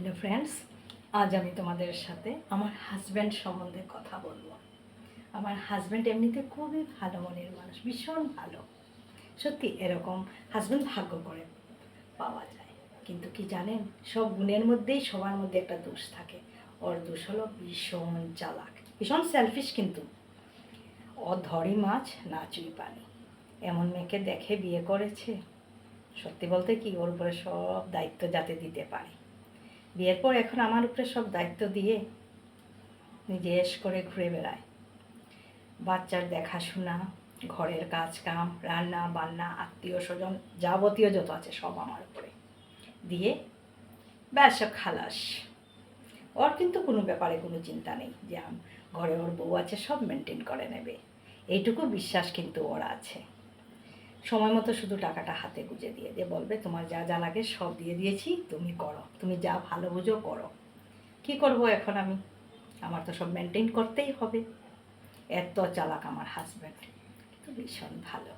Hello friends, আজ আমি তোমাদের সাথে আমার হাজব্যান্ড সম্বন্ধে কথা বলবো। আমার হাজব্যান্ড এমনিতে খুবই ভালো মনের মানুষ, ভীষণ ভালো। সত্যি এরকম হাজব্যান্ড ভাগ্য করে পাওয়া যায়। কিন্তু কি জানেন, সব গুণের মধ্যেই সবার মধ্যে একটা দোষ থাকে। ওর দোষ হলো ভীষণ চালাক, ভীষণ সেলফিশ। কিন্তু ও ধরি মাছ না চুই পানি, এমন মেয়েকে দেখে বিয়ে করেছে। সত্যি বলতে কি, ওর উপরে সব দায়িত্ব যাতে দিতে পারে। বিয়ের পর এখন আমার উপরে সব দায়িত্ব দিয়ে নিজে এশ করে ঘুরে বেড়ায়। বাচ্চার দেখাশোনা, ঘরের কাজ কাম, রান্না বান্না, আত্মীয় স্বজন যাবতীয় যত আছে সব আমার উপরে দিয়ে ব্যাস খালাস। ওর কিন্তু কোনো ব্যাপারে কোনো চিন্তা নেই যে ঘরে ওর বউ আছে, সব মেনটেন করে নেবে, এইটুকু বিশ্বাস কিন্তু ওর আছে। সময় মতো শুধু টাকাটা হাতে গুঁজে দিয়ে বলবে, তোমার যা যা লাগে সব দিয়ে দিয়েছি, তুমি করো, তুমি যা ভালো বুঝো করো। কী করবো এখন আমি? আমার তো সব মেনটেন করতেই হবে। এত চালাক আমার হাজব্যান্ড, কিন্তু ভীষণ ভালো।